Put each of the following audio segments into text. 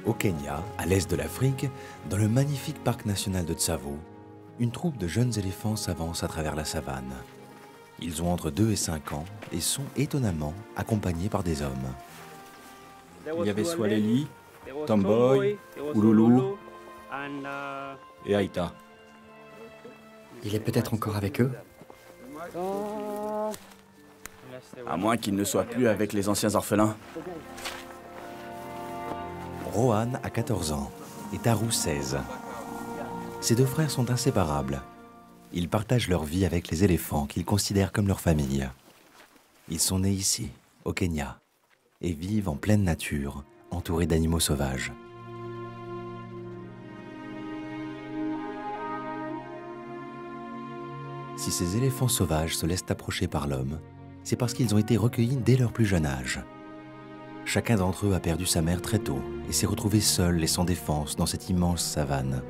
Au Kenya, à l'est de l'Afrique, dans le magnifique parc national de Tsavo, une troupe de jeunes éléphants s'avance à travers la savane. Ils ont entre 2 et 5 ans et sont étonnamment accompagnés par des hommes. Il y avait Swaleli, Tomboy, Ululu et Aïta. Il est peut-être encore avec eux? À moins qu'il ne soit plus avec les anciens orphelins. Rohan a 14 ans et Taru 16. Ces deux frères sont inséparables. Ils partagent leur vie avec les éléphants qu'ils considèrent comme leur famille. Ils sont nés ici, au Kenya, et vivent en pleine nature, entourés d'animaux sauvages. Si ces éléphants sauvages se laissent approcher par l'homme, c'est parce qu'ils ont été recueillis dès leur plus jeune âge. Chacun d'entre eux a perdu sa mère très tôt et s'est retrouvé seul et sans défense dans cette immense savane.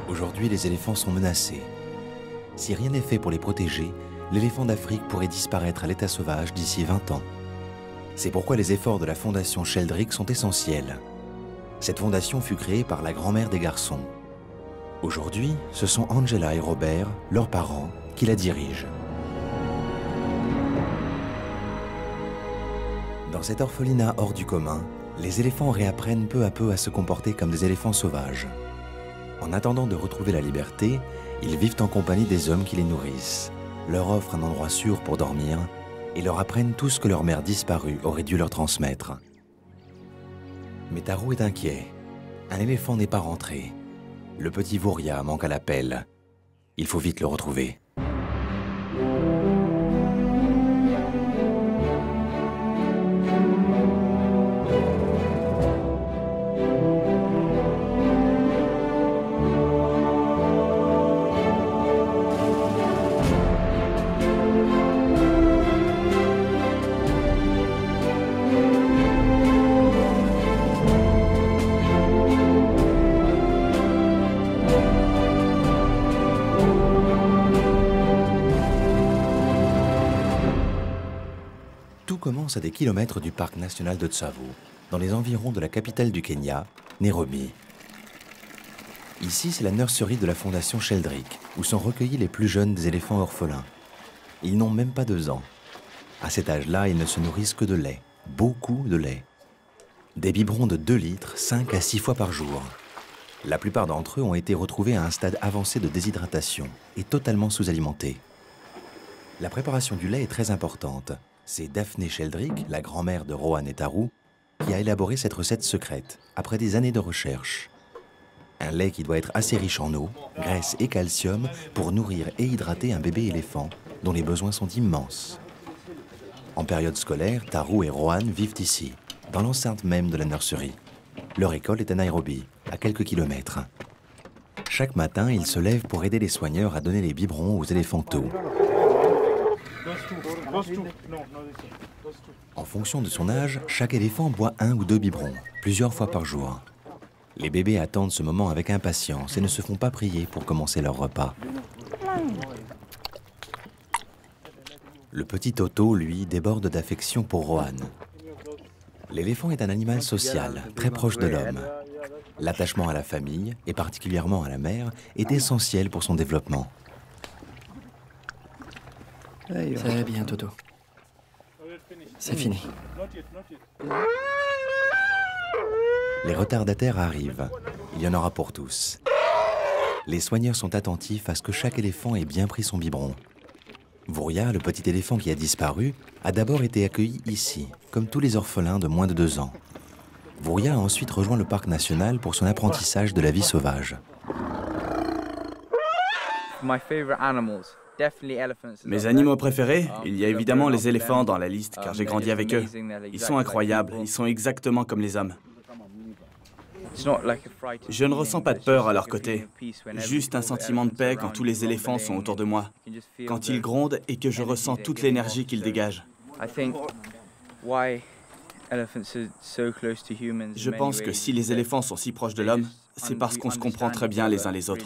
Aujourd'hui, les éléphants sont menacés. Si rien n'est fait pour les protéger, l'éléphant d'Afrique pourrait disparaître à l'état sauvage d'ici 20 ans. C'est pourquoi les efforts de la fondation Sheldrick sont essentiels. Cette fondation fut créée par la grand-mère des garçons. Aujourd'hui, ce sont Angela et Robert, leurs parents, qui la dirigent. Dans cet orphelinat hors du commun, les éléphants réapprennent peu à peu à se comporter comme des éléphants sauvages. En attendant de retrouver la liberté, ils vivent en compagnie des hommes qui les nourrissent, leur offrent un endroit sûr pour dormir et leur apprennent tout ce que leur mère disparue aurait dû leur transmettre. Mais Taru est inquiet. Un éléphant n'est pas rentré. Le petit Vouria manque à l'appel. Il faut vite le retrouver. Tout commence à des kilomètres du parc national de Tsavo, dans les environs de la capitale du Kenya, Nairobi. Ici, c'est la nurserie de la fondation Sheldrick, où sont recueillis les plus jeunes des éléphants orphelins. Ils n'ont même pas 2 ans. À cet âge-là, ils ne se nourrissent que de lait, beaucoup de lait. Des biberons de 2 litres, 5 à 6 fois par jour. La plupart d'entre eux ont été retrouvés à un stade avancé de déshydratation et totalement sous-alimentés. La préparation du lait est très importante. C'est Daphné Sheldrick, la grand-mère de Rohan et Taru, qui a élaboré cette recette secrète, après des années de recherche. Un lait qui doit être assez riche en eau, graisse et calcium pour nourrir et hydrater un bébé éléphant, dont les besoins sont immenses. En période scolaire, Taru et Rohan vivent ici, dans l'enceinte même de la nurserie. Leur école est à Nairobi, à quelques kilomètres. Chaque matin, ils se lèvent pour aider les soigneurs à donner les biberons aux éléphantos. En fonction de son âge, chaque éléphant boit 1 ou 2 biberons, plusieurs fois par jour. Les bébés attendent ce moment avec impatience et ne se font pas prier pour commencer leur repas. Le petit Toto, lui, déborde d'affection pour Rohan. L'éléphant est un animal social, très proche de l'homme. L'attachement à la famille, et particulièrement à la mère, est essentiel pour son développement. Ça va bien, Toto. C'est fini. Les retardataires arrivent. Il y en aura pour tous. Les soigneurs sont attentifs à ce que chaque éléphant ait bien pris son biberon. Vouria, le petit éléphant qui a disparu, a d'abord été accueilli ici, comme tous les orphelins de moins de 2 ans. Vouria a ensuite rejoint le parc national pour son apprentissage de la vie sauvage. Mes animaux préférés, il y a évidemment les éléphants dans la liste, car j'ai grandi avec eux. Ils sont incroyables, ils sont exactement comme les hommes. Je ne ressens pas de peur à leur côté, juste un sentiment de paix quand tous les éléphants sont autour de moi, quand ils grondent et que je ressens toute l'énergie qu'ils dégagent. Je pense que si les éléphants sont si proches de l'homme, c'est parce qu'on se comprend très bien les uns les autres.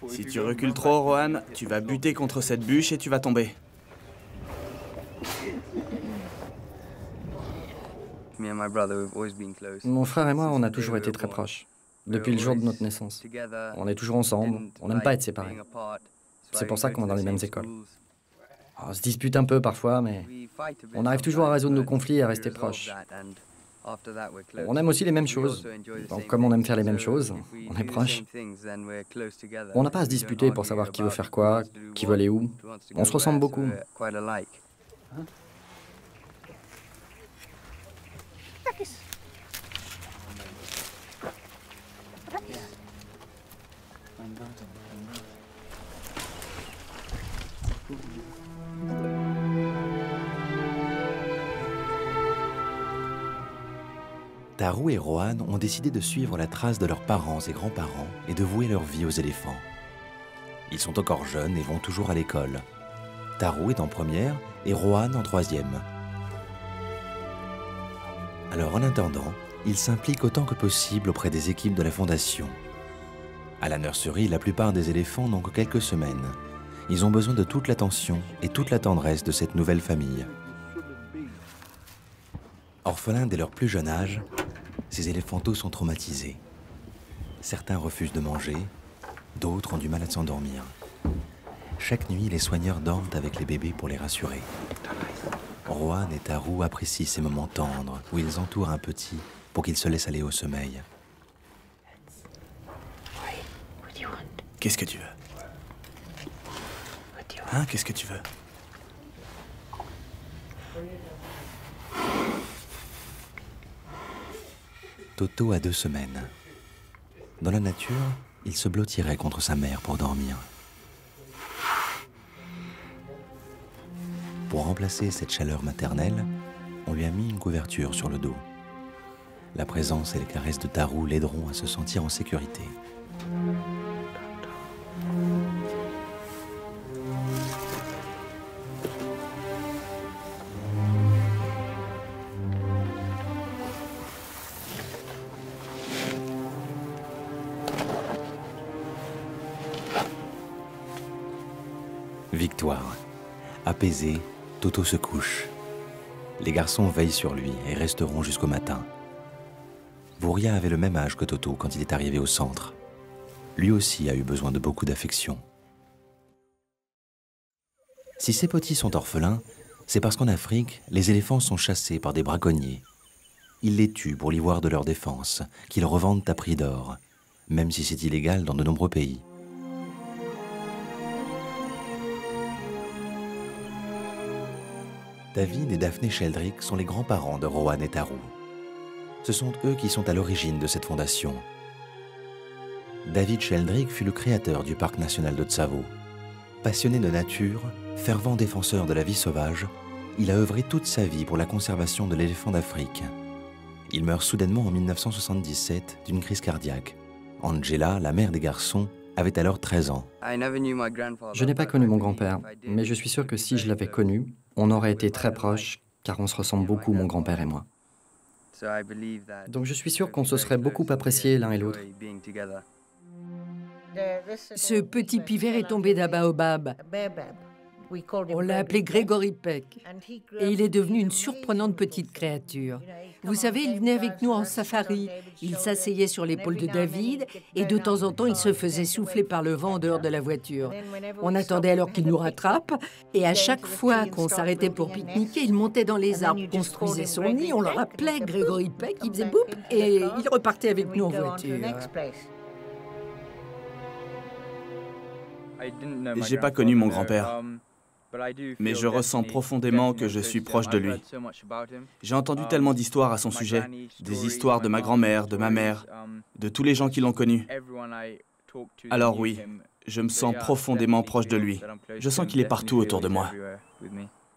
Si tu recules trop, Rohan, tu vas buter contre cette bûche et tu vas tomber. Mon frère et moi, on a toujours été très proches, depuis le jour de notre naissance. On est toujours ensemble, on n'aime pas être séparés. C'est pour ça qu'on va dans les mêmes écoles. On se dispute un peu parfois, mais on arrive toujours à résoudre nos conflits et à rester proches. On aime aussi les mêmes choses. Donc, comme on aime faire les mêmes choses, on est proches. On n'a pas à se disputer pour savoir qui veut faire quoi, qui veut aller où. On se ressemble beaucoup. Taru et Rohan ont décidé de suivre la trace de leurs parents et grands-parents et de vouer leur vie aux éléphants. Ils sont encore jeunes et vont toujours à l'école. Taru est en première et Rohan en troisième. Alors en attendant, ils s'impliquent autant que possible auprès des équipes de la Fondation. À la nurserie, la plupart des éléphants n'ont que quelques semaines. Ils ont besoin de toute l'attention et toute la tendresse de cette nouvelle famille. Orphelins dès leur plus jeune âge, ces éléphantos sont traumatisés. Certains refusent de manger, d'autres ont du mal à s'endormir. Chaque nuit, les soigneurs dorment avec les bébés pour les rassurer. Rohan et Taru apprécient ces moments tendres où ils entourent un petit pour qu'il se laisse aller au sommeil. Qu'est-ce que tu veux? Hein, qu'est-ce que tu veux? Toto a 2 semaines. Dans la nature, il se blottirait contre sa mère pour dormir. Pour remplacer cette chaleur maternelle, on lui a mis une couverture sur le dos. La présence et les caresses de Taru l'aideront à se sentir en sécurité. Victoire. Apaisé, Toto se couche. Les garçons veillent sur lui et resteront jusqu'au matin. Vouria avait le même âge que Toto quand il est arrivé au centre. Lui aussi a eu besoin de beaucoup d'affection. Si ces petits sont orphelins, c'est parce qu'en Afrique, les éléphants sont chassés par des braconniers. Ils les tuent pour l'ivoire de leur défense, qu'ils revendent à prix d'or, même si c'est illégal dans de nombreux pays. David et Daphné Sheldrick sont les grands-parents de Rohan et Taru. Ce sont eux qui sont à l'origine de cette fondation. David Sheldrick fut le créateur du parc national de Tsavo. Passionné de nature, fervent défenseur de la vie sauvage, il a œuvré toute sa vie pour la conservation de l'éléphant d'Afrique. Il meurt soudainement en 1977 d'une crise cardiaque. Angela, la mère des garçons, avait alors 13 ans. Je n'ai pas connu mon grand-père, mais je suis sûr que si je l'avais connu, on aurait été très proches, car on se ressemble beaucoup, mon grand-père et moi. Donc je suis sûr qu'on se serait beaucoup appréciés l'un et l'autre. Ce petit pivert est tombé d'un baobab. On l'a appelé Gregory Peck. Et il est devenu une surprenante petite créature. Vous savez, il venait avec nous en safari. Il s'asseyait sur l'épaule de David et de temps en temps, il se faisait souffler par le vent en dehors de la voiture. On attendait alors qu'il nous rattrape et à chaque fois qu'on s'arrêtait pour pique-niquer, il montait dans les arbres, construisait son nid, on le rappelait Gregory Peck, il faisait boum et il repartait avec nous en voiture. J'ai pas connu mon grand-père, mais je ressens profondément que je suis proche de lui. J'ai entendu tellement d'histoires à son sujet, des histoires de ma grand-mère, de ma mère, de tous les gens qui l'ont connu. Alors oui, je me sens profondément proche de lui. Je sens qu'il est partout autour de moi.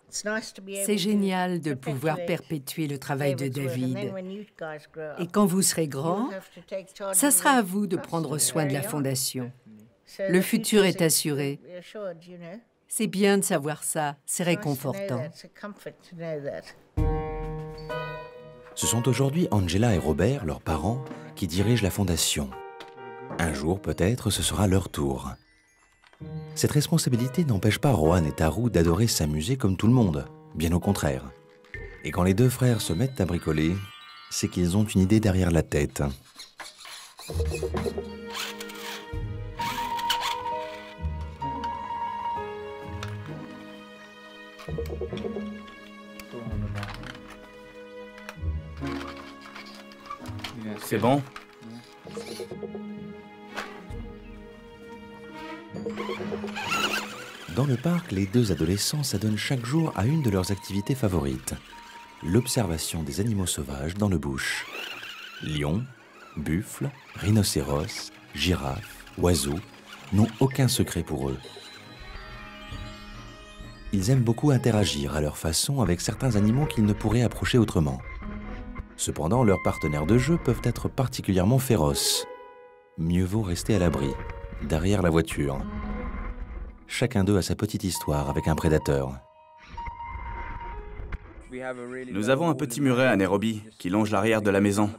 C'est génial de pouvoir perpétuer le travail de David. Et quand vous serez grand, ça sera à vous de prendre soin de la Fondation. Le futur est assuré. C'est bien de savoir ça, c'est réconfortant. Ce sont aujourd'hui Angela et Robert, leurs parents, qui dirigent la fondation. Un jour, peut-être, ce sera leur tour. Cette responsabilité n'empêche pas Rohan et Taru d'adorer s'amuser comme tout le monde, bien au contraire. Et quand les deux frères se mettent à bricoler, c'est qu'ils ont une idée derrière la tête. C'est bon? Dans le parc, les deux adolescents s'adonnent chaque jour à une de leurs activités favorites, l'observation des animaux sauvages dans le bush. Lions, buffles, rhinocéros, girafes, oiseaux n'ont aucun secret pour eux. Ils aiment beaucoup interagir à leur façon avec certains animaux qu'ils ne pourraient approcher autrement. Cependant, leurs partenaires de jeu peuvent être particulièrement féroces. Mieux vaut rester à l'abri, derrière la voiture. Chacun d'eux a sa petite histoire avec un prédateur. Nous avons un petit muret à Nairobi qui longe l'arrière de la maison.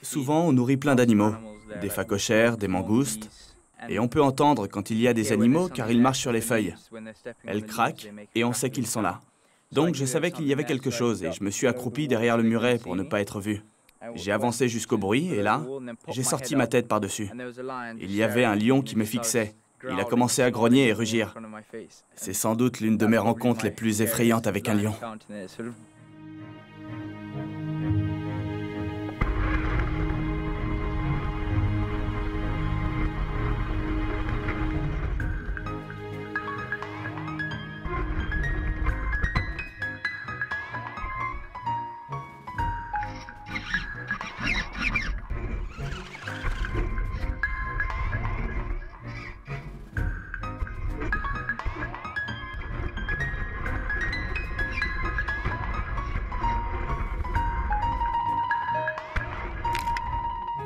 Souvent, on nourrit plein d'animaux, des phacochères, des mangoustes, et on peut entendre quand il y a des animaux car ils marchent sur les feuilles. Elles craquent et on sait qu'ils sont là. Donc je savais qu'il y avait quelque chose et je me suis accroupi derrière le muret pour ne pas être vu. J'ai avancé jusqu'au bruit et là, j'ai sorti ma tête par-dessus. Il y avait un lion qui me fixait. Il a commencé à grogner et rugir. C'est sans doute l'une de mes rencontres les plus effrayantes avec un lion.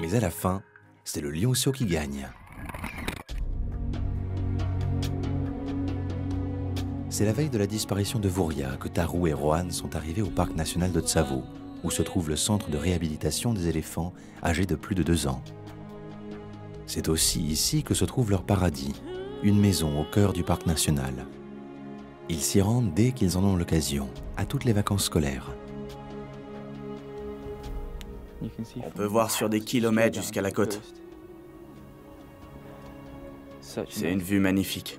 Mais à la fin, c'est le lionceau qui gagne. C'est la veille de la disparition de Vuria que Taru et Rohan sont arrivés au parc national de Tsavo, où se trouve le centre de réhabilitation des éléphants âgés de plus de 2 ans. C'est aussi ici que se trouve leur paradis, une maison au cœur du parc national. Ils s'y rendent dès qu'ils en ont l'occasion, à toutes les vacances scolaires. On peut voir sur des kilomètres jusqu'à la côte. C'est une vue magnifique.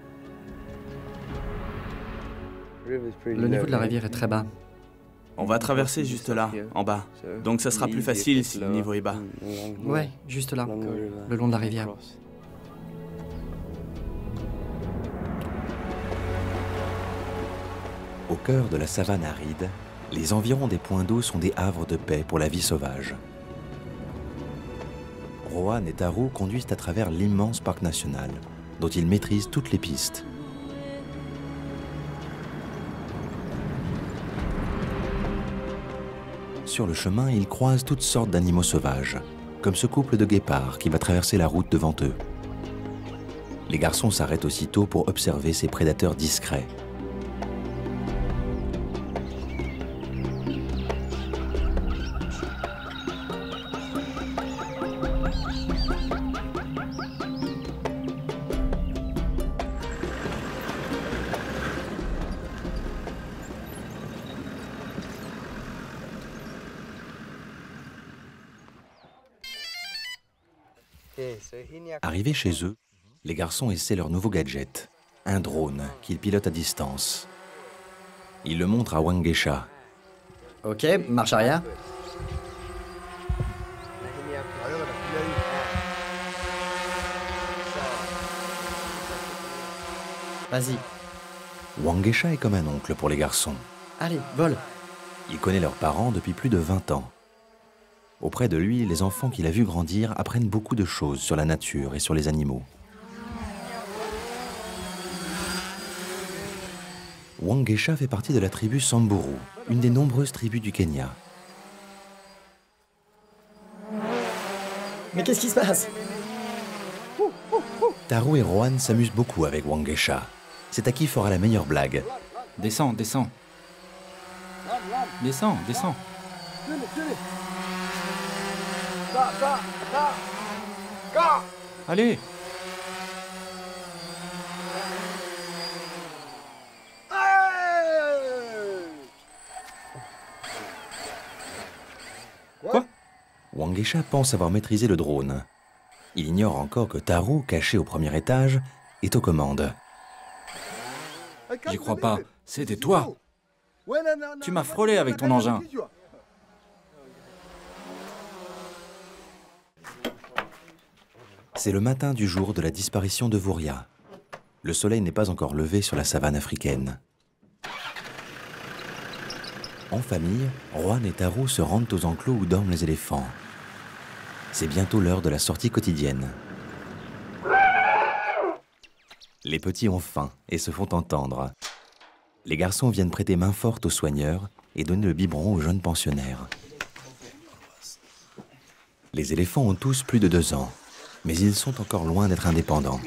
Le niveau de la rivière est très bas. On va traverser juste là, en bas. Donc ça sera plus facile si le niveau est bas. Ouais, juste là, le long de la rivière. Au cœur de la savane aride, les environs des points d'eau sont des havres de paix pour la vie sauvage. Rohan et Taru conduisent à travers l'immense parc national, dont ils maîtrisent toutes les pistes. Sur le chemin, ils croisent toutes sortes d'animaux sauvages, comme ce couple de guépards qui va traverser la route devant eux. Les garçons s'arrêtent aussitôt pour observer ces prédateurs discrets. Arrivés chez eux, les garçons essaient leur nouveau gadget, un drone qu'ils pilotent à distance. Ils le montrent à Wangesha. Ok, marche arrière. Vas-y. Wangesha est comme un oncle pour les garçons. Allez, vole. Il connaît leurs parents depuis plus de 20 ans. Auprès de lui, les enfants qu'il a vus grandir apprennent beaucoup de choses sur la nature et sur les animaux. Wangesha fait partie de la tribu Samburu, une des nombreuses tribus du Kenya. Mais qu'est-ce qui se passe? Taru et Rohan s'amusent beaucoup avec Wangesha. C'est à qui fera la meilleure blague. Descends, descends. Descends, descends. Allez. Mangesha pense avoir maîtrisé le drone. Il ignore encore que Taru, caché au premier étage, est aux commandes. J'y crois pas. C'était toi. Tu m'as frôlé avec ton engin. C'est le matin du jour de la disparition de Voria. Le soleil n'est pas encore levé sur la savane africaine. En famille, Juan et Taru se rendent aux enclos où dorment les éléphants. C'est bientôt l'heure de la sortie quotidienne. Les petits ont faim et se font entendre. Les garçons viennent prêter main forte aux soigneurs et donner le biberon aux jeunes pensionnaires. Les éléphants ont tous plus de 2 ans, mais ils sont encore loin d'être indépendants.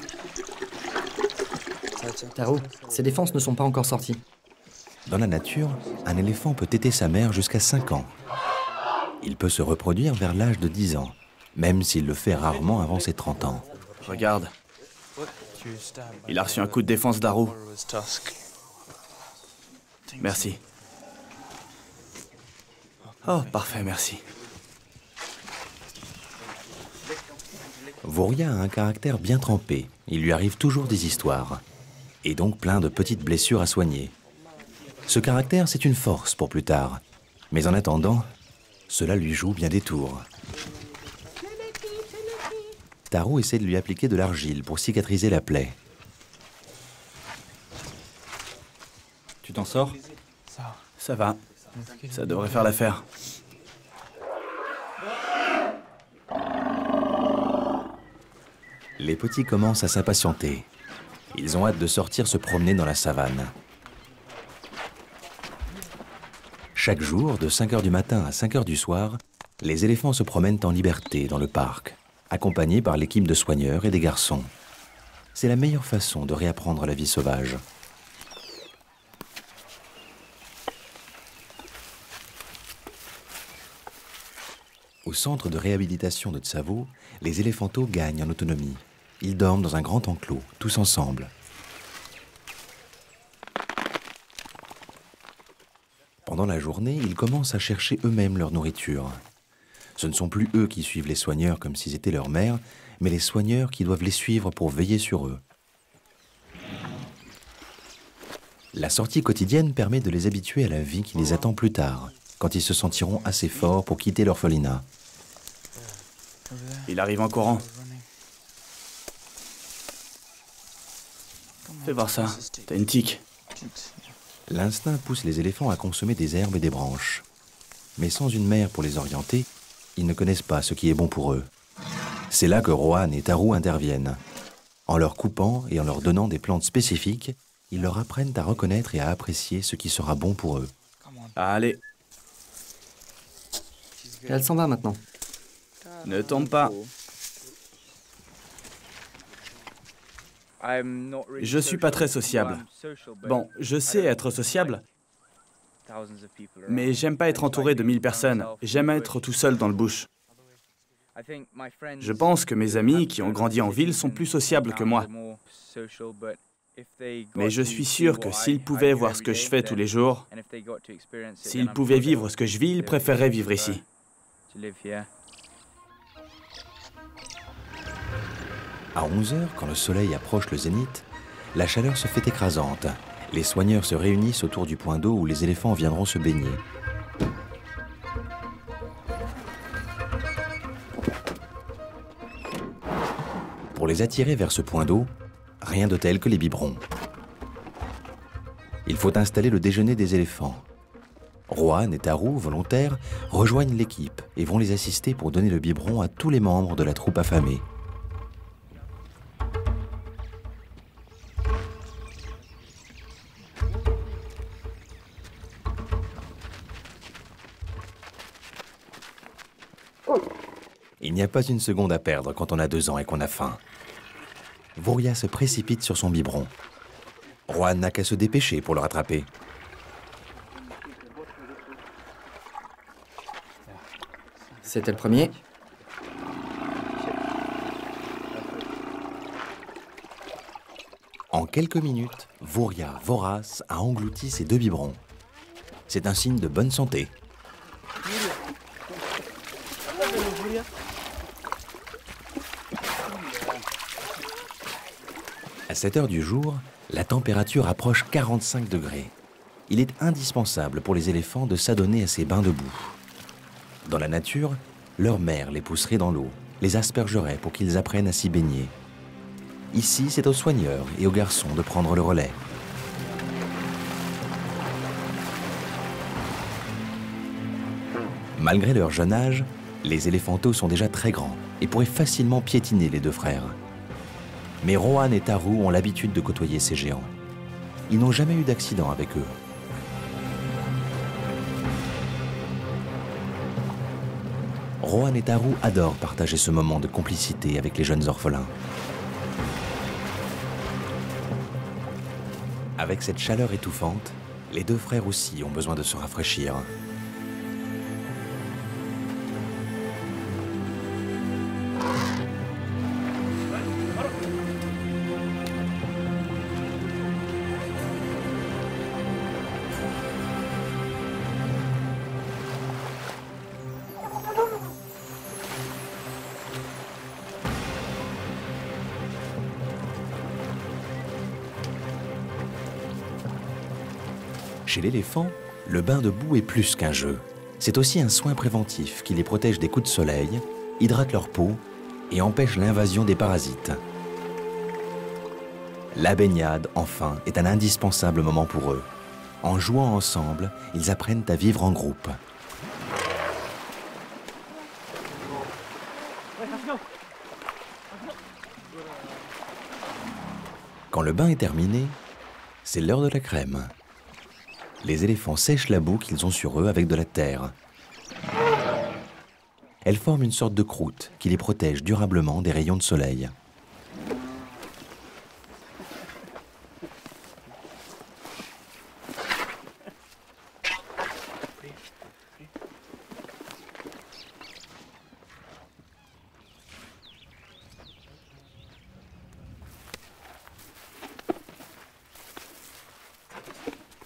Taru, ces défenses ne sont pas encore sorties. Dans la nature, un éléphant peut téter sa mère jusqu'à 5 ans. Il peut se reproduire vers l'âge de 10 ans, même s'il le fait rarement avant ses 30 ans. Regarde. Il a reçu un coup de défense d'Aru. Merci. Oh, parfait, merci. Voria a un caractère bien trempé. Il lui arrive toujours des histoires. Et donc plein de petites blessures à soigner. Ce caractère, c'est une force pour plus tard. Mais en attendant, cela lui joue bien des tours. Taru essaie de lui appliquer de l'argile pour cicatriser la plaie. Tu t'en sors? Ça va. Ça devrait faire l'affaire. Les petits commencent à s'impatienter. Ils ont hâte de sortir se promener dans la savane. Chaque jour, de 5 h du matin à 5 h du soir, les éléphants se promènent en liberté dans le parc, accompagnés par l'équipe de soigneurs et des garçons. C'est la meilleure façon de réapprendre la vie sauvage. Au centre de réhabilitation de Tsavo, les éléphantos gagnent en autonomie. Ils dorment dans un grand enclos, tous ensemble. Pendant la journée, ils commencent à chercher eux-mêmes leur nourriture. Ce ne sont plus eux qui suivent les soigneurs comme s'ils étaient leurs mères, mais les soigneurs qui doivent les suivre pour veiller sur eux. La sortie quotidienne permet de les habituer à la vie qui les attend plus tard, quand ils se sentiront assez forts pour quitter l'orphelinat. Il arrive en courant. Fais voir ça. T'as une tique. L'instinct pousse les éléphants à consommer des herbes et des branches. Mais sans une mère pour les orienter, ils ne connaissent pas ce qui est bon pour eux. C'est là que Juan et Taru interviennent. En leur coupant et en leur donnant des plantes spécifiques, ils leur apprennent à reconnaître et à apprécier ce qui sera bon pour eux. Allez, Elle s'en va maintenant. ne tombe pas. Je suis pas très sociable. Bon, je sais être sociable, mais j'aime pas être entouré de 1000 personnes. J'aime être tout seul dans le bush. Je pense que mes amis qui ont grandi en ville sont plus sociables que moi. Mais je suis sûr que s'ils pouvaient voir ce que je fais tous les jours, s'ils pouvaient vivre ce que je vis, ils préféreraient vivre ici. À 11 h, quand le soleil approche le zénith, la chaleur se fait écrasante. Les soigneurs se réunissent autour du point d'eau où les éléphants viendront se baigner. Pour les attirer vers ce point d'eau, rien de tel que les biberons. Il faut installer le déjeuner des éléphants. Juan et Taru, volontaires, rejoignent l'équipe et vont les assister pour donner le biberon à tous les membres de la troupe affamée. Il n'y a pas une seconde à perdre quand on a 2 ans et qu'on a faim. Voria se précipite sur son biberon. Juan n'a qu'à se dépêcher pour le rattraper. C'était le premier. En quelques minutes, Voria, vorace, a englouti ses 2 biberons. C'est un signe de bonne santé. cette heure du jour, la température approche 45 degrés. Il est indispensable pour les éléphants de s'adonner à ces bains de boue. Dans la nature, leur mère les pousserait dans l'eau, les aspergerait pour qu'ils apprennent à s'y baigner. Ici, c'est aux soigneurs et aux garçons de prendre le relais. Malgré leur jeune âge, les éléphantos sont déjà très grands et pourraient facilement piétiner les deux frères. Mais Rohan et Taru ont l'habitude de côtoyer ces géants. Ils n'ont jamais eu d'accident avec eux. Rohan et Taru adorent partager ce moment de complicité avec les jeunes orphelins. Avec cette chaleur étouffante, les deux frères aussi ont besoin de se rafraîchir. Chez l'éléphant, le bain de boue est plus qu'un jeu. C'est aussi un soin préventif qui les protège des coups de soleil, hydrate leur peau et empêche l'invasion des parasites. La baignade, enfin, est un indispensable moment pour eux. En jouant ensemble, ils apprennent à vivre en groupe. Quand le bain est terminé, c'est l'heure de la crème. Les éléphants sèchent la boue qu'ils ont sur eux avec de la terre. Elle forme une sorte de croûte qui les protège durablement des rayons de soleil.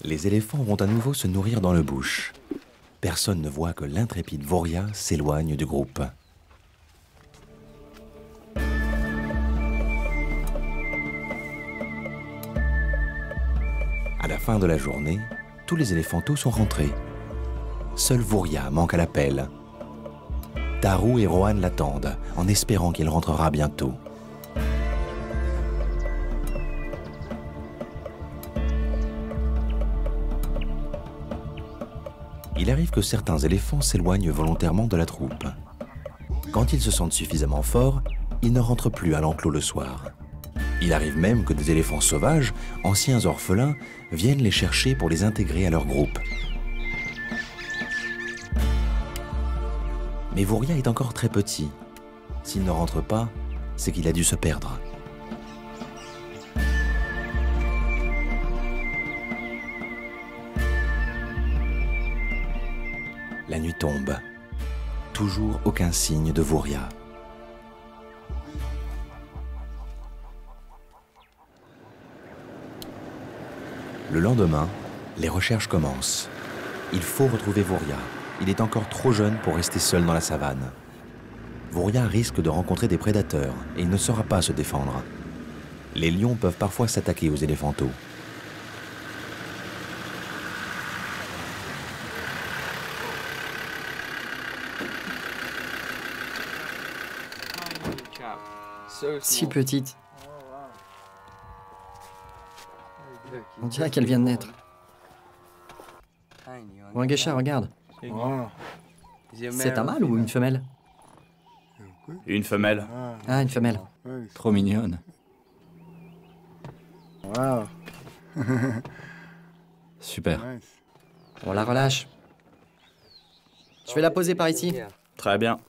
Les éléphants vont à nouveau se nourrir dans le bush. Personne ne voit que l'intrépide Voria s'éloigne du groupe. À la fin de la journée, tous les éléphantos sont rentrés. Seul Voria manque à l'appel. Taru et Rohan l'attendent, en espérant qu'il rentrera bientôt. Il arrive que certains éléphants s'éloignent volontairement de la troupe. Quand ils se sentent suffisamment forts, ils ne rentrent plus à l'enclos le soir. Il arrive même que des éléphants sauvages, anciens orphelins, viennent les chercher pour les intégrer à leur groupe. Mais Voria est encore très petit. S'il ne rentre pas, c'est qu'il a dû se perdre. La nuit tombe. Toujours aucun signe de Voria. Le lendemain, les recherches commencent. Il faut retrouver Voria. Il est encore trop jeune pour rester seul dans la savane. Voria risque de rencontrer des prédateurs et il ne saura pas se défendre. Les lions peuvent parfois s'attaquer aux éléphantos. Si petite. On dirait qu'elle vient de naître. Wangesha, regarde. C'est un mâle ou une femelle? Une femelle. Ah, une femelle. Trop mignonne. Super. On la relâche. Je vais la poser par ici. Très bien.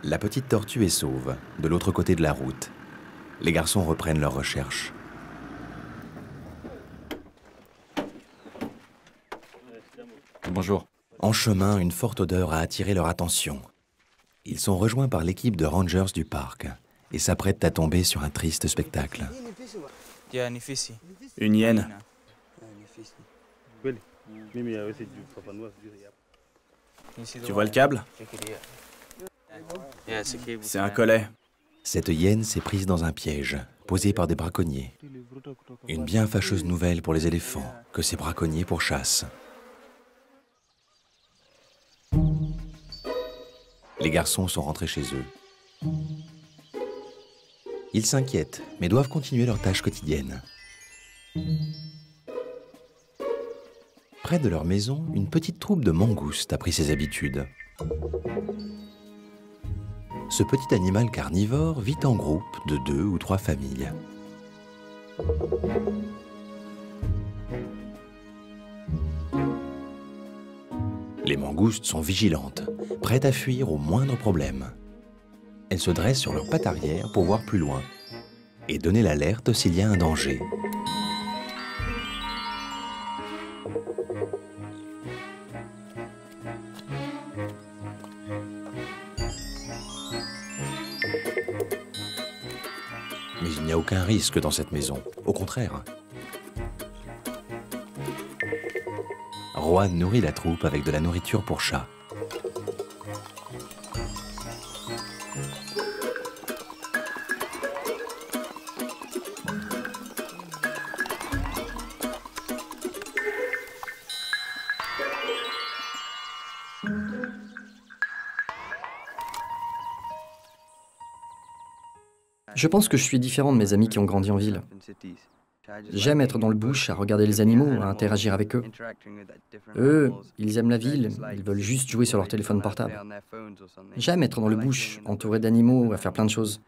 La petite tortue est sauve, de l'autre côté de la route. Les garçons reprennent leur recherche. Bonjour. En chemin, une forte odeur a attiré leur attention. Ils sont rejoints par l'équipe de rangers du parc et s'apprêtent à tomber sur un triste spectacle. Une hyène. Tu vois le câble? C'est un collet. Cette hyène s'est prise dans un piège, posé par des braconniers. Une bien fâcheuse nouvelle pour les éléphants, que ces braconniers pourchassent. Les garçons sont rentrés chez eux. Ils s'inquiètent, mais doivent continuer leur tâche quotidienne. Près de leur maison, une petite troupe de mangoustes a pris ses habitudes. Ce petit animal carnivore vit en groupe de 2 ou 3 familles. Les mangoustes sont vigilantes, prêtes à fuir au moindre problème. Elles se dressent sur leurs pattes arrière pour voir plus loin et donner l'alerte s'il y a un danger. Mais il n'y a aucun risque dans cette maison, au contraire. Rohan nourrit la troupe avec de la nourriture pour chat. Je pense que je suis différent de mes amis qui ont grandi en ville. J'aime être dans le bush, à regarder les animaux, à interagir avec eux. Eux, ils aiment la ville, ils veulent juste jouer sur leur téléphone portable. J'aime être dans le bush, entouré d'animaux, à faire plein de choses.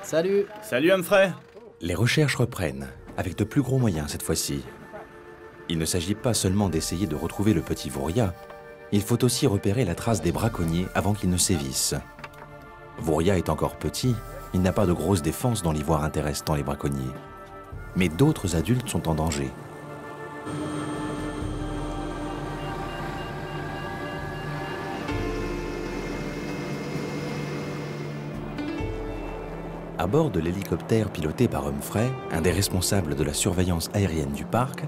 Salut! Salut Humphrey! Les recherches reprennent, avec de plus gros moyens cette fois-ci. Il ne s'agit pas seulement d'essayer de retrouver le petit Vouria, il faut aussi repérer la trace des braconniers avant qu'ils ne sévissent. Vouria est encore petit, il n'a pas de grosse défense dont l'ivoire intéresse tant les braconniers. Mais d'autres adultes sont en danger. À bord de l'hélicoptère piloté par Humphrey, un des responsables de la surveillance aérienne du parc,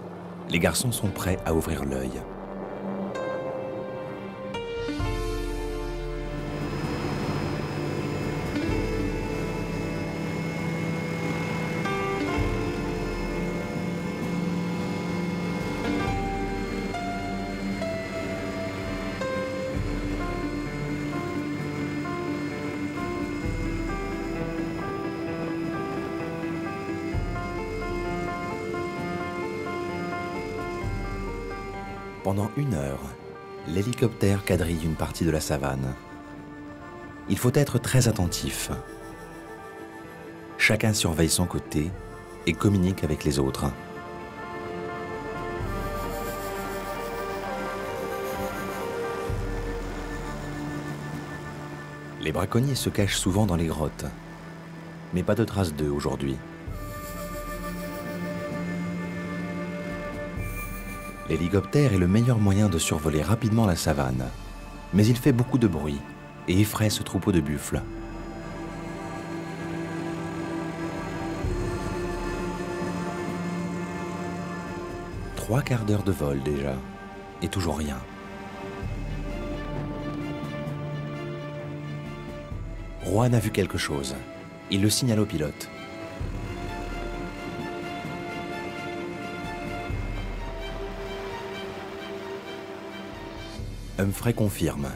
les garçons sont prêts à ouvrir l'œil. Pendant 1 heure, l'hélicoptère quadrille une partie de la savane. Il faut être très attentif. Chacun surveille son côté et communique avec les autres. Les braconniers se cachent souvent dans les grottes, mais pas de traces d'eux aujourd'hui. L'hélicoptère est le meilleur moyen de survoler rapidement la savane, mais il fait beaucoup de bruit et effraie ce troupeau de buffles. Trois quarts d'heure de vol déjà, et toujours rien. Rohan a vu quelque chose. Il le signale au pilote. Humphrey confirme.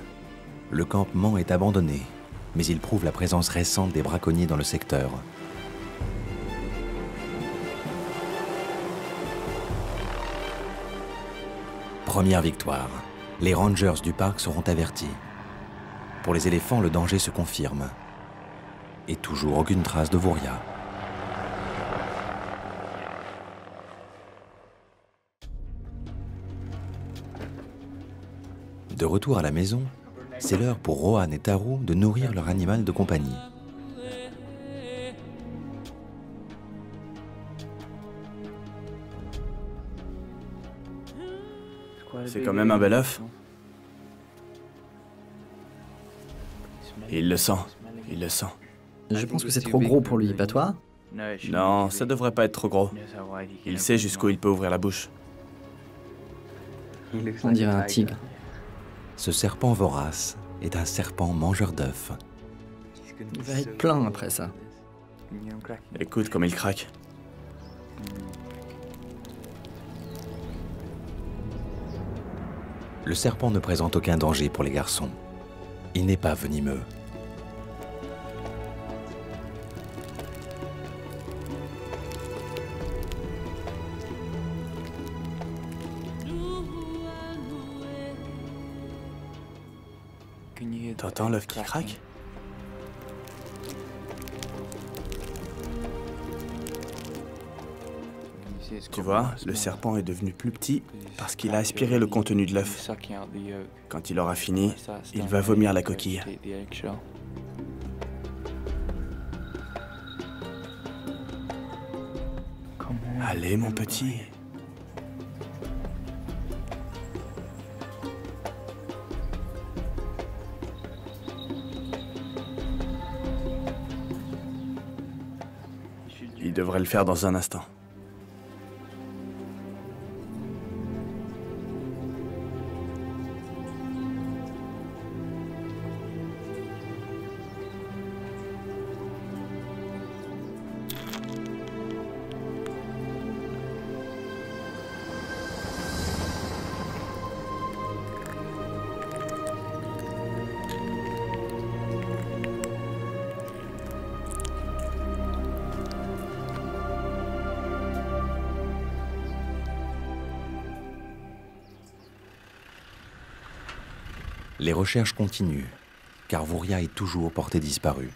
Le campement est abandonné, mais il prouve la présence récente des braconniers dans le secteur. Première victoire. Les rangers du parc seront avertis. Pour les éléphants, le danger se confirme. Et toujours aucune trace de Vouria. De retour à la maison, c'est l'heure pour Rohan et Taru de nourrir leur animal de compagnie. C'est quand même un bel œuf. Il le sent, il le sent. Je pense que c'est trop gros pour lui, pas toi? Non, ça devrait pas être trop gros. Il sait jusqu'où il peut ouvrir la bouche. On dirait un tigre. Ce serpent vorace est un serpent mangeur d'œufs. Il va être plein après ça. Écoute comme il craque. Le serpent ne présente aucun danger pour les garçons. Il n'est pas venimeux. T'entends l'œuf qui craque? Tu vois, le serpent est devenu plus petit parce qu'il a aspiré le contenu de l'œuf. Quand il aura fini, il va vomir la coquille. Allez, mon petit. Il devrait le faire dans un instant. Les recherches continuent, car Vouria est toujours porté disparu.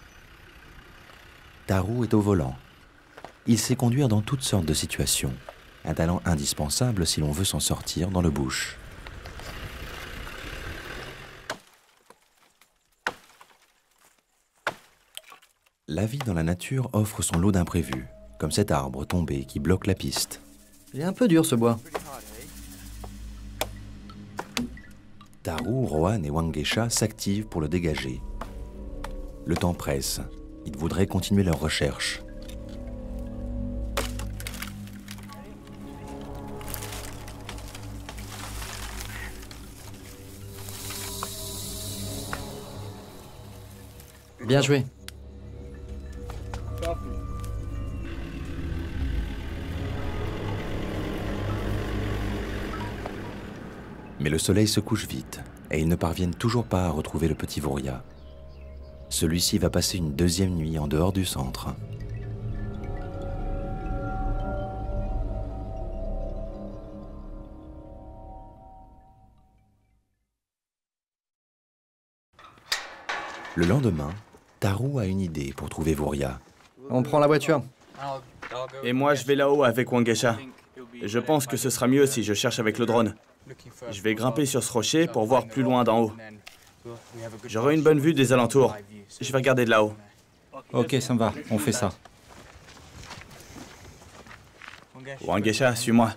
Taru est au volant. Il sait conduire dans toutes sortes de situations, un talent indispensable si l'on veut s'en sortir dans le bush. La vie dans la nature offre son lot d'imprévus, comme cet arbre tombé qui bloque la piste. Il est un peu dur ce bois. Taru, Rohan et Wangesha s'activent pour le dégager. Le temps presse. Ils voudraient continuer leurs recherches. Bien joué. Mais le soleil se couche vite, et ils ne parviennent toujours pas à retrouver le petit Vouria. Celui-ci va passer une deuxième nuit en dehors du centre. Le lendemain, Taru a une idée pour trouver Vouria. On prend la voiture. Et moi, je vais là-haut avec Wangesha. Je pense que ce sera mieux si je cherche avec le drone. Je vais grimper sur ce rocher pour voir plus loin d'en haut. J'aurai une bonne vue des alentours. Je vais regarder de là-haut. Ok, ça me va, on fait ça. Wangesha, suis-moi.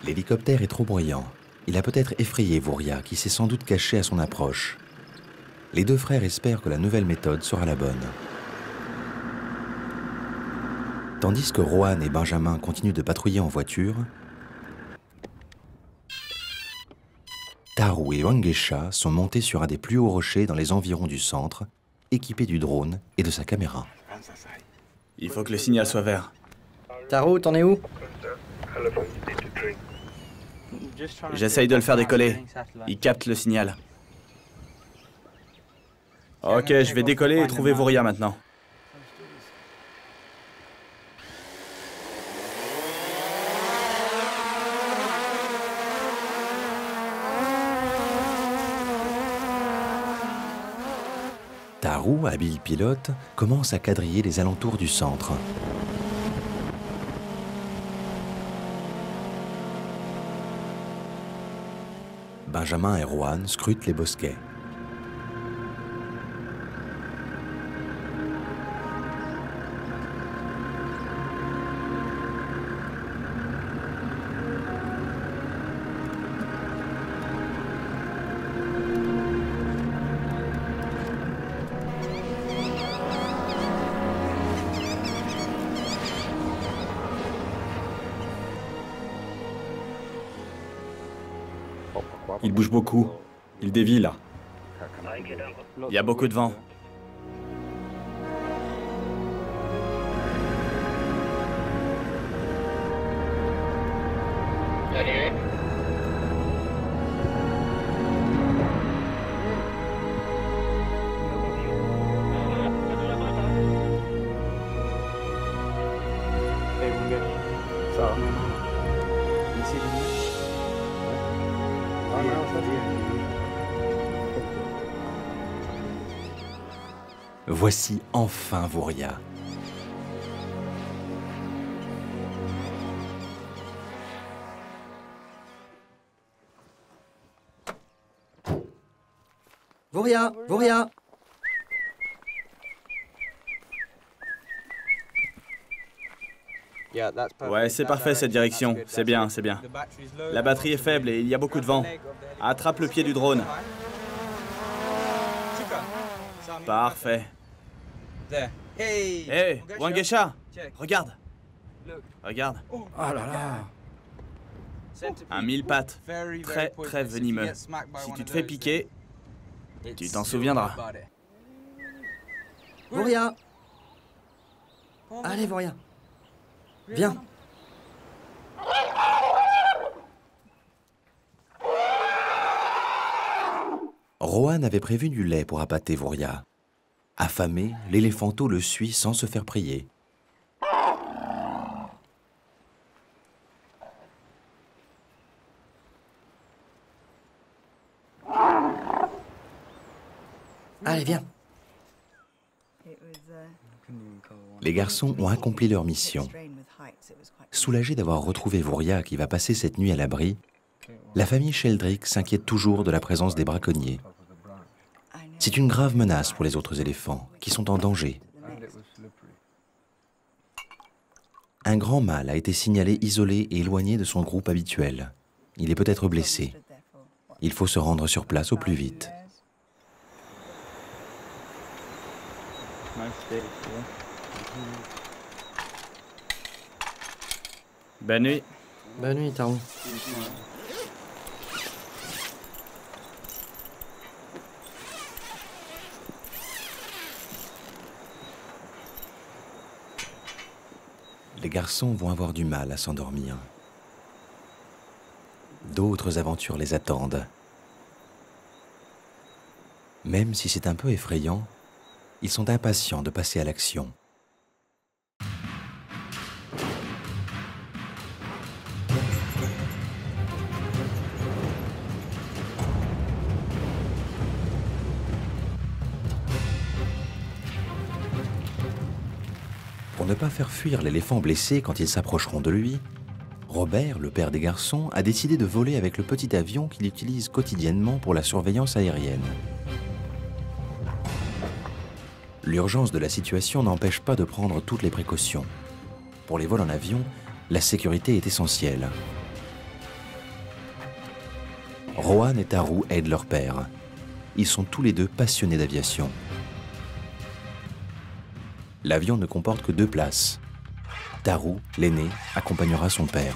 L'hélicoptère est trop bruyant. Il a peut-être effrayé Vouria, qui s'est sans doute caché à son approche. Les deux frères espèrent que la nouvelle méthode sera la bonne. Tandis que Rohan et Benjamin continuent de patrouiller en voiture, Taru et Wangesha sont montés sur un des plus hauts rochers dans les environs du centre, équipés du drone et de sa caméra. Il faut que le signal soit vert. Taru, t'en es où? J'essaye de le faire décoller. Il capte le signal. Ok, je vais décoller et trouver Vouria maintenant. Taru, habile pilote, commence à quadriller les alentours du centre. Benjamin et Rohan scrutent les bosquets. Il bouge beaucoup. Il dévie là. Il y a beaucoup de vent. Voici enfin Vouria. Vouria, Vouria. Ouais, c'est parfait cette direction. C'est bien, c'est bien. La batterie est faible et il y a beaucoup de vent. Attrape le pied du drone. Parfait. Hé, Wangesha, regarde. Regarde. Oh là là. Un mille pattes. Très, très venimeux. Si tu te fais piquer, tu t'en souviendras. Vouria. Allez, Vouria. Viens. Rohan avait prévu du lait pour appâter Vouria. Affamé, l'éléphanteau le suit sans se faire prier. Allez, viens. Les garçons ont accompli leur mission. Soulagés d'avoir retrouvé Vouria qui va passer cette nuit à l'abri, la famille Sheldrick s'inquiète toujours de la présence des braconniers. C'est une grave menace pour les autres éléphants, qui sont en danger. Un grand mâle a été signalé isolé et éloigné de son groupe habituel. Il est peut-être blessé. Il faut se rendre sur place au plus vite. Bonne nuit. Bonne nuit, Tarou. Les garçons vont avoir du mal à s'endormir. D'autres aventures les attendent. Même si c'est un peu effrayant, ils sont impatients de passer à l'action. Pour ne pas faire fuir l'éléphant blessé quand ils s'approcheront de lui, Robert, le père des garçons, a décidé de voler avec le petit avion qu'il utilise quotidiennement pour la surveillance aérienne. L'urgence de la situation n'empêche pas de prendre toutes les précautions. Pour les vols en avion, la sécurité est essentielle. Rohan et Tarou aident leur père. Ils sont tous les deux passionnés d'aviation. L'avion ne comporte que 2 places. Tarou, l'aîné, accompagnera son père.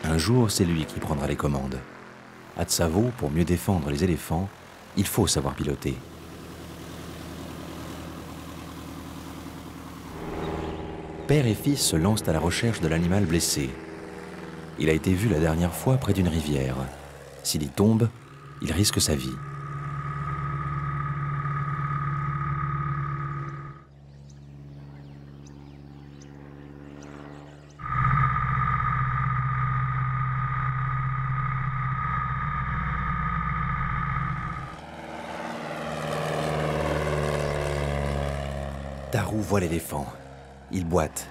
Un jour, c'est lui qui prendra les commandes. À Tsavo, pour mieux défendre les éléphants, il faut savoir piloter. Père et fils se lancent à la recherche de l'animal blessé. Il a été vu la dernière fois près d'une rivière. S'il y tombe, il risque sa vie. Tarou voit l'éléphant. Il boite.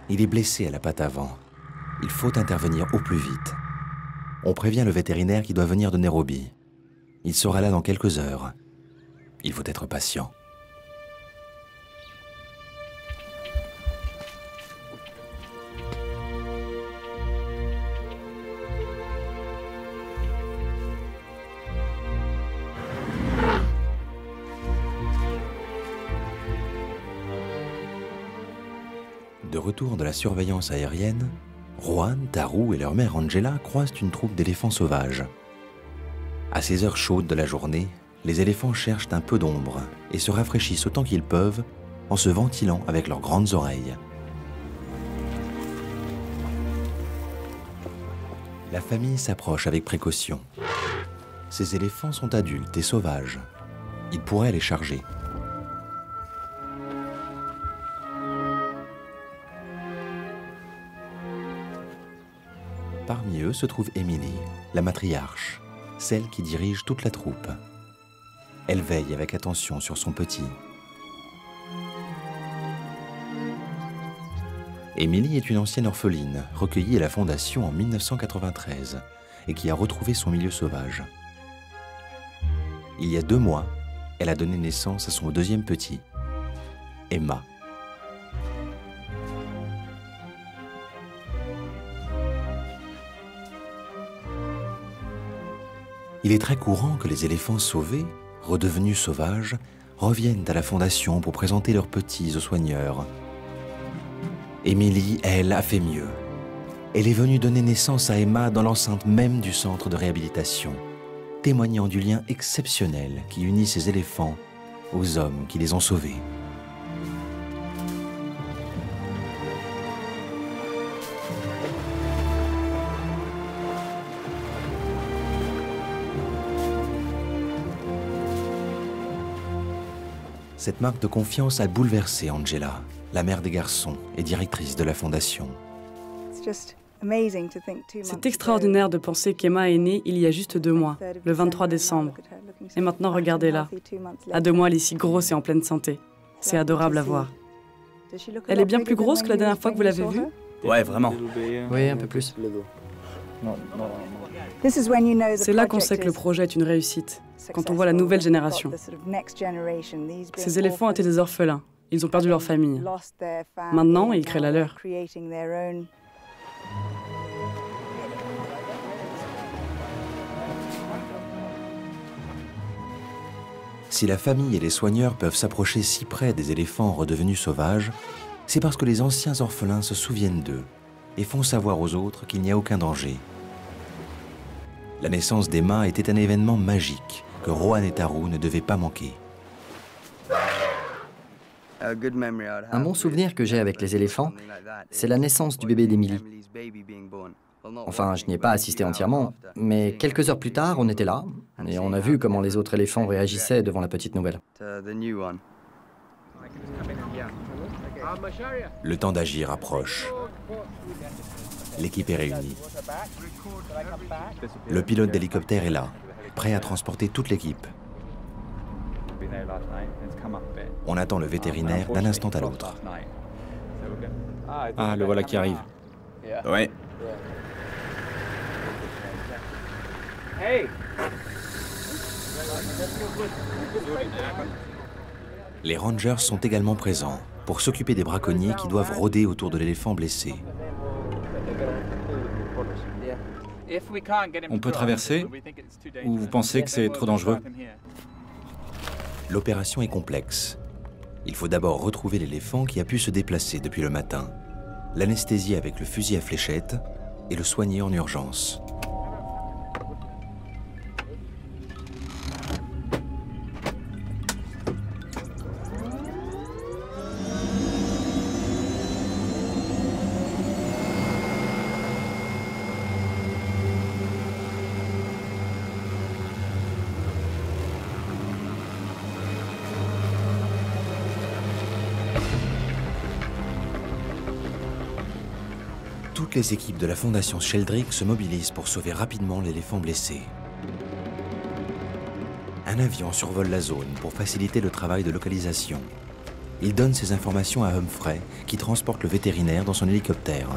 Il est blessé à la patte avant. Il faut intervenir au plus vite. On prévient le vétérinaire qui doit venir de Nairobi. Il sera là dans quelques heures. Il faut être patient. De retour de la surveillance aérienne, Juan, Taru et leur mère Angela croisent une troupe d'éléphants sauvages. À ces heures chaudes de la journée, les éléphants cherchent un peu d'ombre et se rafraîchissent autant qu'ils peuvent en se ventilant avec leurs grandes oreilles. La famille s'approche avec précaution. Ces éléphants sont adultes et sauvages. Ils pourraient les charger. Parmi eux se trouve Emily, la matriarche, celle qui dirige toute la troupe. Elle veille avec attention sur son petit. Emily est une ancienne orpheline, recueillie à la Fondation en 1993 et qui a retrouvé son milieu sauvage. Il y a 2 mois, elle a donné naissance à son deuxième petit, Emma. Il est très courant que les éléphants sauvés, redevenus sauvages, reviennent à la Fondation pour présenter leurs petits aux soigneurs. Emily, elle, a fait mieux. Elle est venue donner naissance à Emma dans l'enceinte même du centre de réhabilitation, témoignant du lien exceptionnel qui unit ces éléphants aux hommes qui les ont sauvés. Cette marque de confiance a bouleversé Angela, la mère des garçons et directrice de la Fondation. C'est extraordinaire de penser qu'Emma est née il y a juste 2 mois, le 23 décembre. Et maintenant, regardez-la. À 2 mois, elle est si grosse et en pleine santé. C'est adorable à voir. Elle est bien plus grosse que la dernière fois que vous l'avez vue? Ouais, vraiment. Oui, un peu plus. C'est là qu'on sait que le projet est une réussite, quand on voit la nouvelle génération. Ces éléphants étaient des orphelins. Ils ont perdu leur famille. Maintenant, ils créent la leur. Si la famille et les soigneurs peuvent s'approcher si près des éléphants redevenus sauvages, c'est parce que les anciens orphelins se souviennent d'eux et font savoir aux autres qu'il n'y a aucun danger. La naissance d'Emma était un événement magique que Juan et Taru ne devaient pas manquer. Un bon souvenir que j'ai avec les éléphants, c'est la naissance du bébé d'Emily. Enfin, je n'y ai pas assisté entièrement, mais quelques heures plus tard, on était là, et on a vu comment les autres éléphants réagissaient devant la petite nouvelle. Le temps d'agir approche. L'équipe est réunie. Le pilote d'hélicoptère est là, prêt à transporter toute l'équipe. On attend le vétérinaire d'un instant à l'autre. Ah, le voilà qui arrive. Ouais. Les rangers sont également présents pour s'occuper des braconniers qui doivent rôder autour de l'éléphant blessé. On peut traverser ou vous pensez que c'est trop dangereux? L'opération est complexe. Il faut d'abord retrouver l'éléphant qui a pu se déplacer depuis le matin, l'anesthésier avec le fusil à fléchette et le soigner en urgence. Toutes les équipes de la Fondation Sheldrick se mobilisent pour sauver rapidement l'éléphant blessé. Un avion survole la zone pour faciliter le travail de localisation. Il donne ces informations à Humphrey, qui transporte le vétérinaire dans son hélicoptère.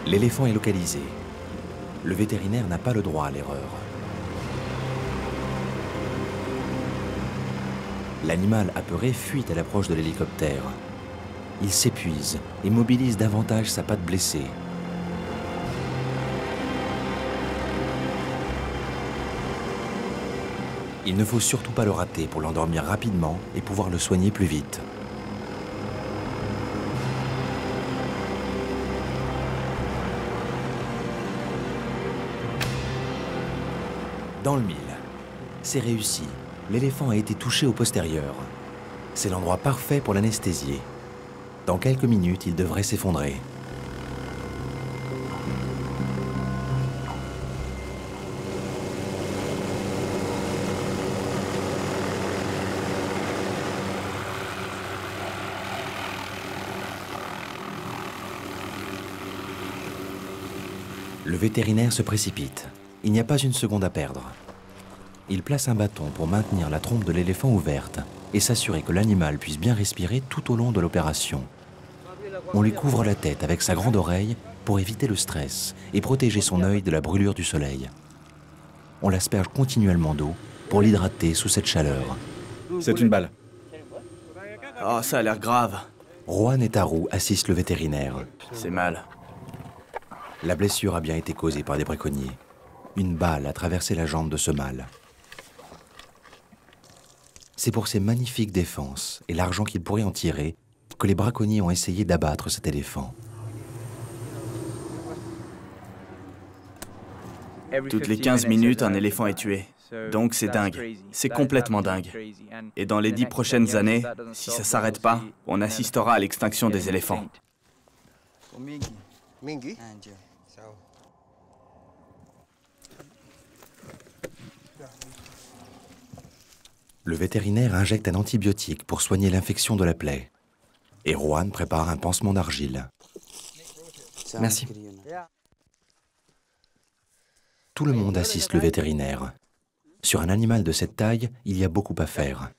L'éléphant est localisé. Le vétérinaire n'a pas le droit à l'erreur. L'animal apeuré fuit à l'approche de l'hélicoptère. Il s'épuise et mobilise davantage sa patte blessée. Il ne faut surtout pas le rater pour l'endormir rapidement et pouvoir le soigner plus vite. Dans le mille. C'est réussi. L'éléphant a été touché au postérieur. C'est l'endroit parfait pour l'anesthésier. Dans quelques minutes, il devrait s'effondrer. Le vétérinaire se précipite. Il n'y a pas une seconde à perdre. Il place un bâton pour maintenir la trompe de l'éléphant ouverte et s'assurer que l'animal puisse bien respirer tout au long de l'opération. On lui couvre la tête avec sa grande oreille pour éviter le stress et protéger son œil de la brûlure du soleil. On l'asperge continuellement d'eau pour l'hydrater sous cette chaleur. C'est une balle. Oh, ça a l'air grave. Juan et Taru assistent le vétérinaire. C'est mal. La blessure a bien été causée par des braconniers. Une balle a traversé la jambe de ce mâle. C'est pour ces magnifiques défenses et l'argent qu'ils pourraient en tirer que les braconniers ont essayé d'abattre cet éléphant. Toutes les 15 minutes, un éléphant est tué. Donc c'est dingue. C'est complètement dingue. Et dans les 10 prochaines années, si ça s'arrête pas, on assistera à l'extinction des éléphants. Le vétérinaire injecte un antibiotique pour soigner l'infection de la plaie. Et Juan prépare un pansement d'argile. Merci. Tout le monde assiste le vétérinaire. Sur un animal de cette taille, il y a beaucoup à faire.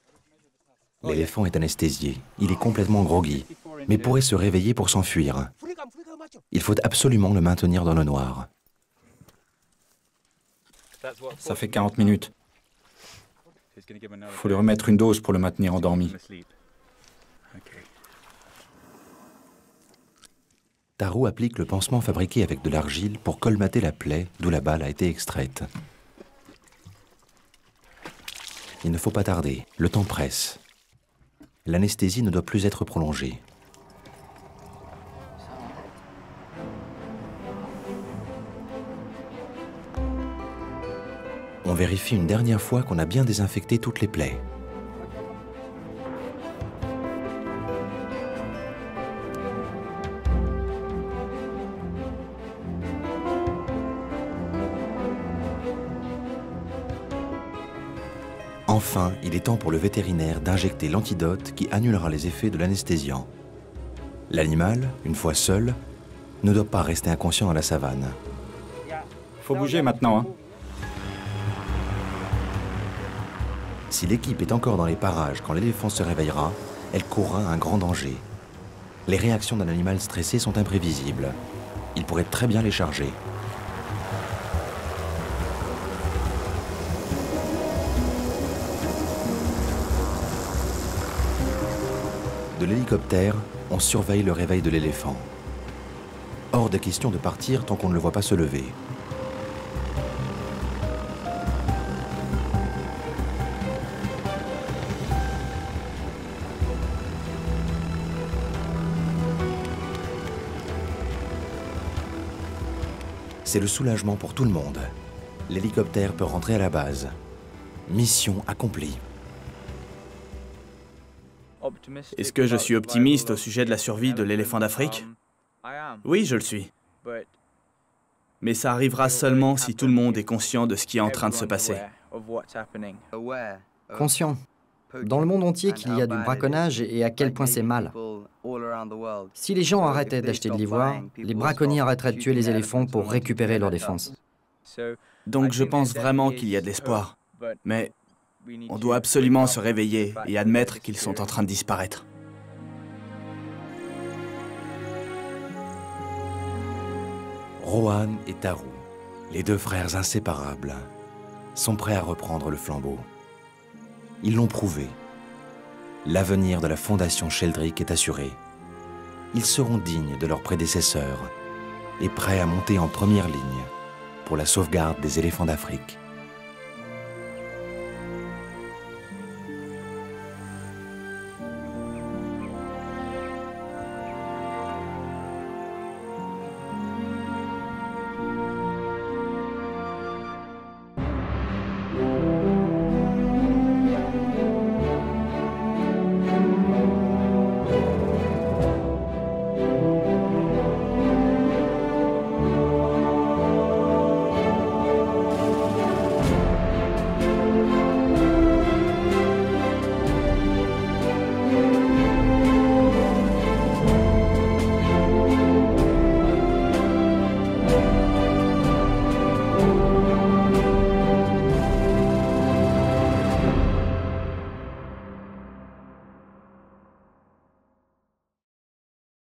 L'éléphant est anesthésié, il est complètement groggy, mais pourrait se réveiller pour s'enfuir. Il faut absolument le maintenir dans le noir. Ça fait 40 minutes. Faut lui remettre une dose pour le maintenir endormi. Taru applique le pansement fabriqué avec de l'argile pour colmater la plaie d'où la balle a été extraite. Il ne faut pas tarder, le temps presse. L'anesthésie ne doit plus être prolongée. On vérifie une dernière fois qu'on a bien désinfecté toutes les plaies. Enfin, il est temps pour le vétérinaire d'injecter l'antidote qui annulera les effets de l'anesthésiant. L'animal, une fois seul, ne doit pas rester inconscient dans la savane. Faut bouger maintenant, hein. Si l'équipe est encore dans les parages quand l'éléphant se réveillera, elle courra un grand danger. Les réactions d'un animal stressé sont imprévisibles. Il pourrait très bien les charger. De l'hélicoptère, on surveille le réveil de l'éléphant. Hors de question de partir tant qu'on ne le voit pas se lever. C'est le soulagement pour tout le monde. L'hélicoptère peut rentrer à la base. Mission accomplie. Est-ce que je suis optimiste au sujet de la survie de l'éléphant d'Afrique? Oui, je le suis. Mais ça arrivera seulement si tout le monde est conscient de ce qui est en train de se passer. Conscient. Dans le monde entier qu'il y a du braconnage et à quel point c'est mal. Si les gens arrêtaient d'acheter de l'ivoire, les braconniers arrêteraient de tuer les éléphants pour récupérer leur défense. Donc je pense vraiment qu'il y a de l'espoir. Mais on doit absolument se réveiller et admettre qu'ils sont en train de disparaître. Rohan et Taru, les deux frères inséparables, sont prêts à reprendre le flambeau. Ils l'ont prouvé. L'avenir de la Fondation Sheldrick est assuré. Ils seront dignes de leurs prédécesseurs et prêts à monter en première ligne pour la sauvegarde des éléphants d'Afrique.